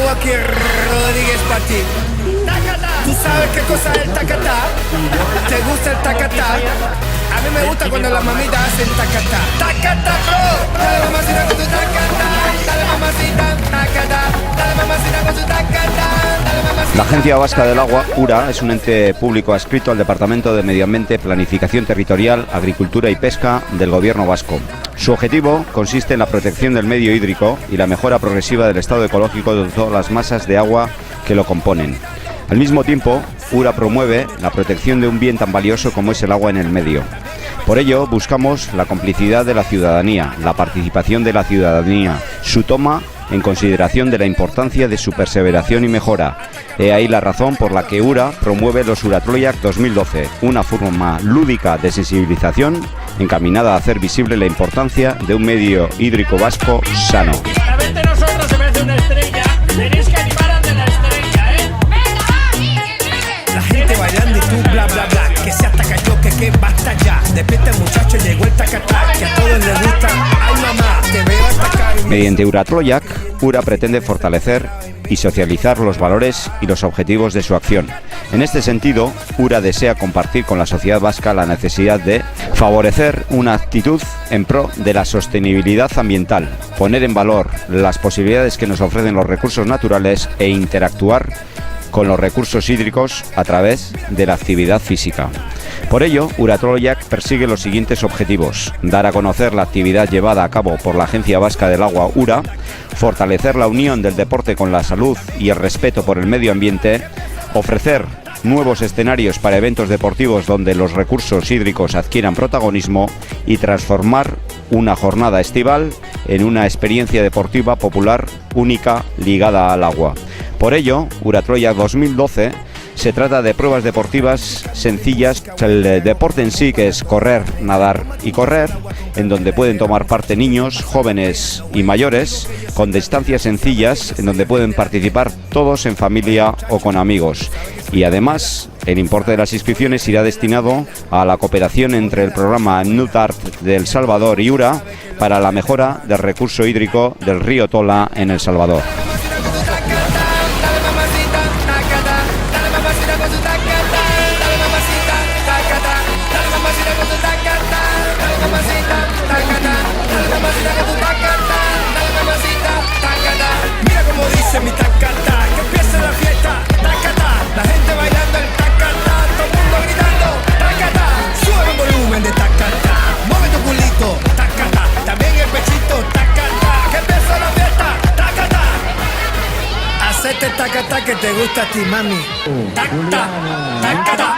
aquí Rodríguez para ti. ¿Tú sabes qué cosa es el tacatá? ¿Te gusta el tacatá? A mí me gusta cuando las mamitas hacen tacatá. ¡Tacatá, bro! Dale mamacita con tu tacatá. Dale mamacita, tacatá. Dale mamacita con tu tacatá. Dale mamacita. La Agencia Vasca del Agua, URA, es un ente público adscrito al Departamento de Medio Ambiente, Planificación Territorial, Agricultura y Pesca del Gobierno vasco. Su objetivo consiste en la protección del medio hídrico y la mejora progresiva del estado ecológico de todas las masas de agua que lo componen. Al mismo tiempo, URA promueve la protección de un bien tan valioso como es el agua en el medio. Por ello, buscamos la complicidad de la ciudadanía, la participación de la ciudadanía, su toma en consideración de la importancia de su perseveración y mejora. He ahí la razón por la que URA promueve los Uratroiak 2012, una forma lúdica de sensibilización encaminada a hacer visible la importancia de un medio hídrico vasco sano. A ver, de nosotros se merece una estrella, tenéis que animar al de la estrella, ¿eh? La gente bailando y tú bla bla bla. Que se ataca yo, que basta ya. Despierta muchacho, llegó el tacatá. Que a todos les gusta. Ay mamá, te veo atacar. Mediante Uratroiak, URA pretende fortalecer y socializar los valores y los objetivos de su acción. En este sentido, URA desea compartir con la sociedad vasca la necesidad de favorecer una actitud en pro de la sostenibilidad ambiental, poner en valor las posibilidades que nos ofrecen los recursos naturales e interactuar con los recursos hídricos a través de la actividad física. Por ello, Uratroiak persigue los siguientes objetivos: dar a conocer la actividad llevada a cabo por la Agencia Vasca del Agua, URA, fortalecer la unión del deporte con la salud y el respeto por el medio ambiente, ofrecer nuevos escenarios para eventos deportivos donde los recursos hídricos adquieran protagonismo y transformar una jornada estival en una experiencia deportiva popular única ligada al agua. Por ello, Uratroiak 2012 se trata de pruebas deportivas sencillas, el deporte en sí, que es correr, nadar y correr, en donde pueden tomar parte niños, jóvenes y mayores, con distancias sencillas, en donde pueden participar todos en familia o con amigos. Y además, el importe de las inscripciones irá destinado a la cooperación entre el programa NUTART de El Salvador y URA para la mejora del recurso hídrico del río Tola en El Salvador. Mira como dice mi tacatá, que empiece la fiesta, tacatá. La gente bailando el tacatá, todo el mundo gritando, tacatá. Sube el volumen de tacatá, mueve tu culito, tacatá. También el pechito, tacatá, que empiece la fiesta, tacatá. Hacete tacatá que te gusta a ti, mami. Tacatá, tacatá,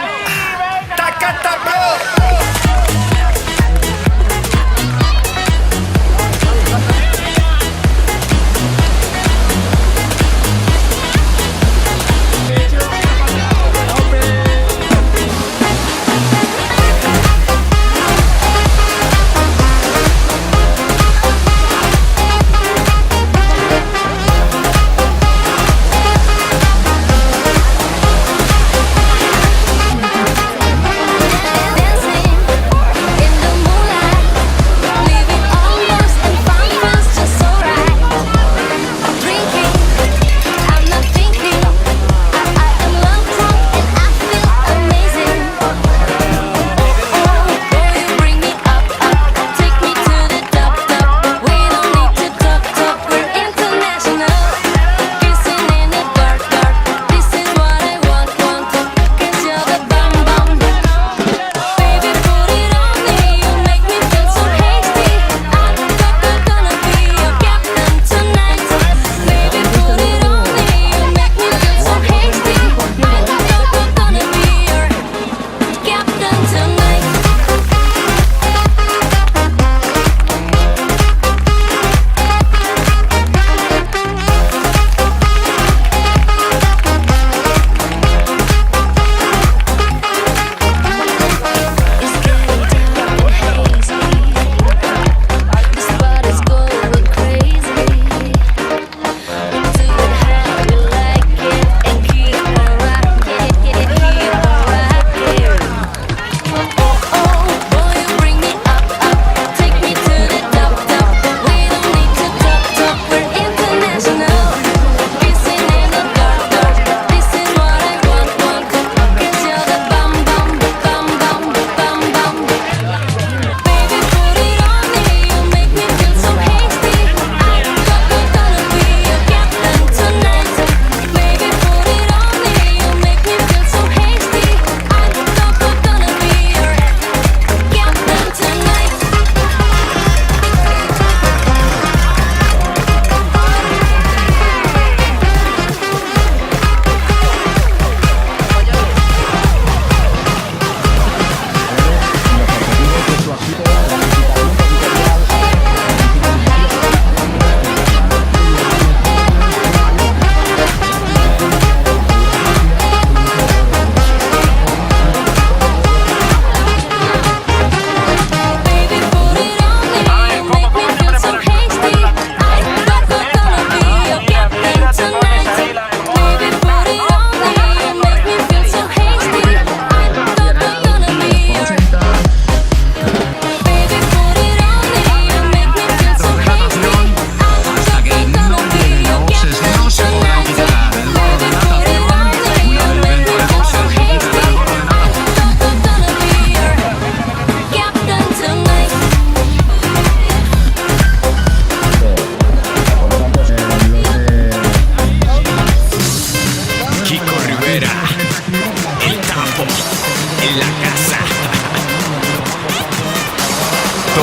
tacatá, bro.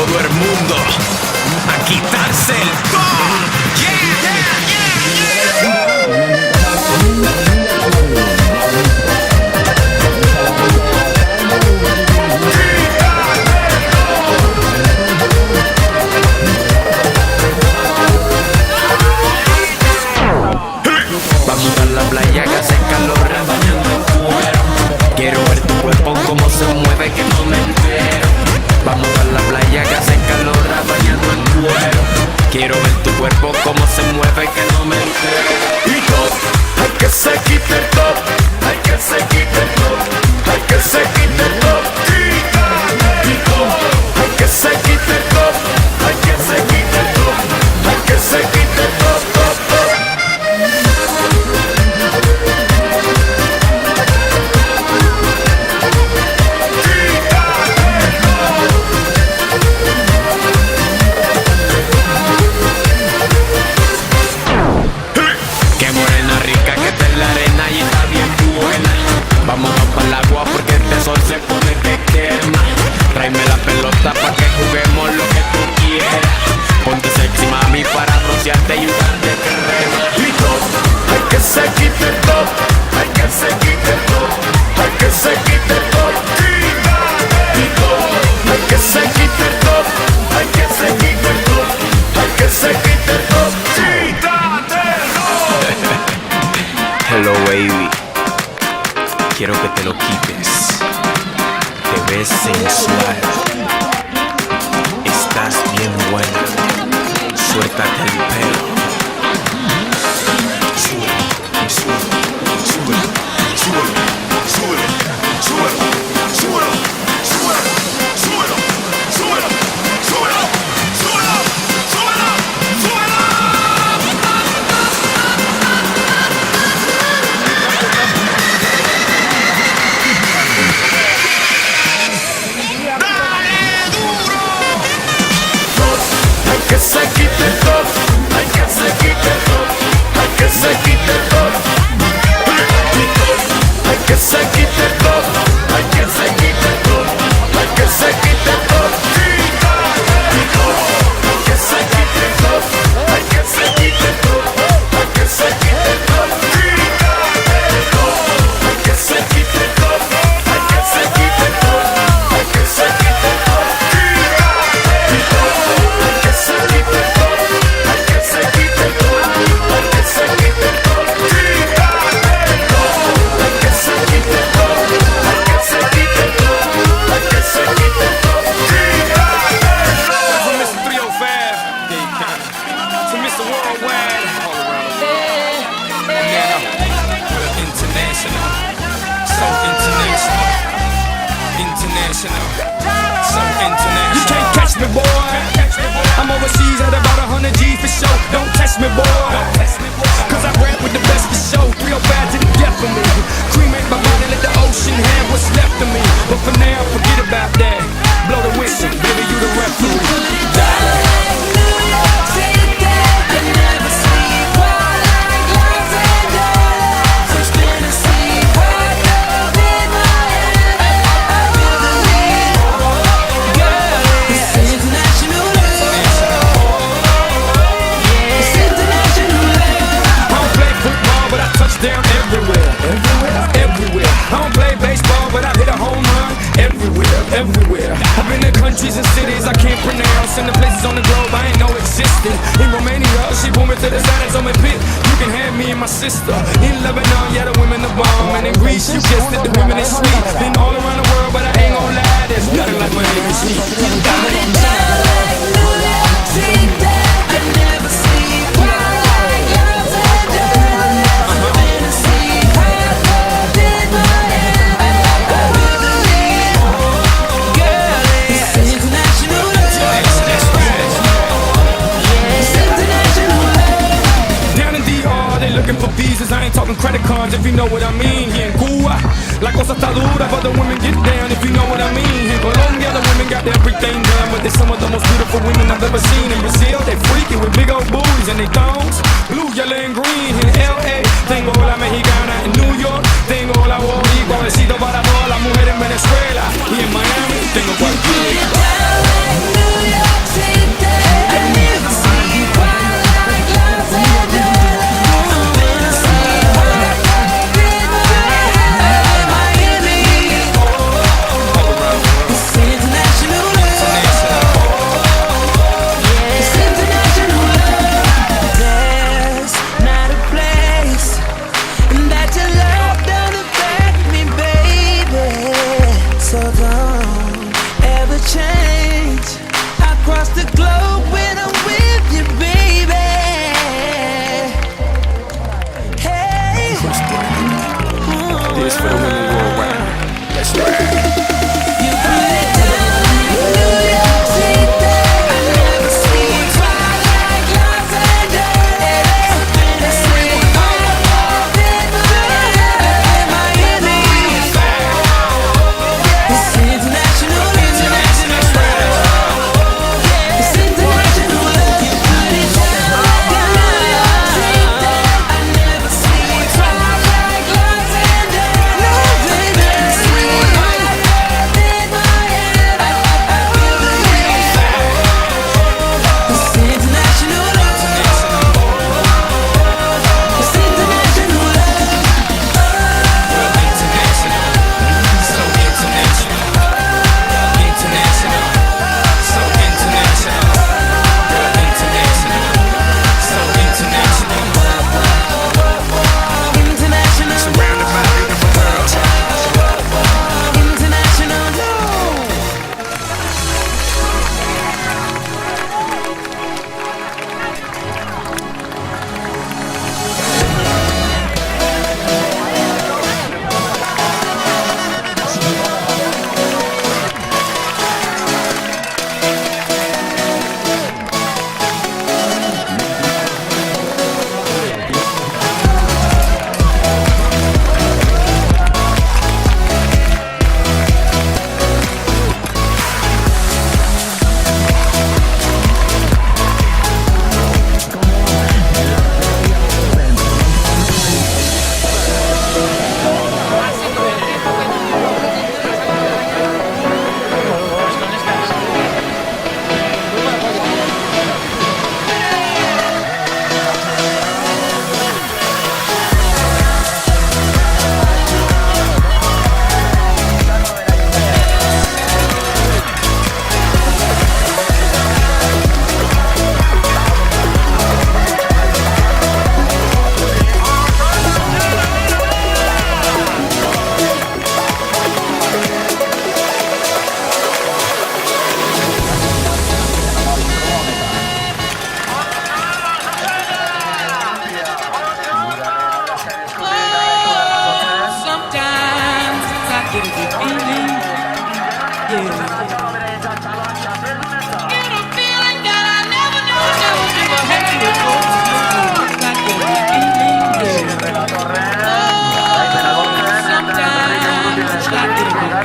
todo el mundo a quitarse el pop. Vamos a la playa que hace calor, bañando el cuero. Quiero ver tu cuerpo cómo se mueve, que no me entero. Vamos a la playa que hace calor, bañando el cuero. Quiero ver tu cuerpo cómo se mueve, que no me entero. Y top, hay que se quite el top, hay que se quite el top, hay que se quite el top. Y top, hay que se quite el top, hay que se quite el top, hay que se quite el top, top, top. Qué morena rica que está en la arena y está bien buena. Vamos para el agua porque este sol se pone que quema. Tráeme la pelota pa' que juguemos lo que tú quieras. Ponte sexy mami para broncearte y usar de crema. Y top, hay que se quite el top, hay que se quite el top, hay que se quite el top. Y top, hay que se quite el top, hay que se quite el top, hay que se quite el top. Hello baby, quiero que te lo quites. Te ves sensual, estás bien buena. Suéltate el pelo. Sube, sube, sube, sube, sube, sube, sube, sube, sube, sube, hay que se quite el top, hay que se quite el top, hay que se quite el top. Hay que se quite el top, hay que se quite el top, hay que se quite el top. Hay que se quite el top, hay que se quite el top, hay que se quite el top. Hay que se quite el top, hay que se quite el top, hay que se quite el top. You can't catch me, boy. I'm overseas at about 100 G for show. Don't test me, boy. Cause I rap with the best for show. 305 to the death of me. Cremate my body, let the ocean have what's left of me. But for now, forget about that. Blow the whistle, baby, you the referee. Down everywhere, everywhere, everywhere. I don't play baseball, but I hit a home run everywhere, everywhere. I've been to countries and cities I can't pronounce, and the places on the globe I ain't know existed. In Romania, she pulled me to the side and told me, "Pit, you can have me and my sister." In Lebanon, yeah, the women the bomb, and in Greece, you guessed it, the women is sweet. Been all around the world, but I ain't gon' lie, there's nothing like my name is Heat. Looking for visas, I ain't talking credit cards if you know what I mean. Here in Cuba, la cosa está dura, but the women get down if you know what I mean. In Colombia, the women got everything done, but they're some of the most beautiful women I've ever seen. In Brazil, they freaky with big old booties and they thongs, blue, yellow, and green. In LA, tengo la mexicana. In New York, tengo la boricua. Besito para todas las mujeres en Venezuela. Y en Miami, tengo cualquiera.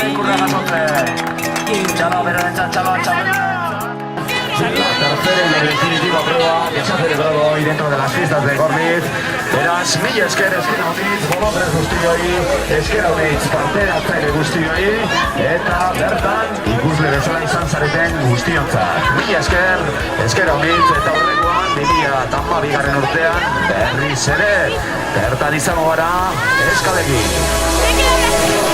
ikurra jasotzen. Txalo, berenentzat, txalo. La tercera y la definitiva prueba que se ha celebrado hoy dentro de las fiestas de Gorliz. Beraz, mila esker unitz, bolondrez guztioi, esker unitz, parteratzaile guztioi, eta bertan ikusle bezala izan zareten guztiontzat. Mila esker unitz, eta horrengoan 2012 urtean berriz ere, bertan izango gara, eskalekin.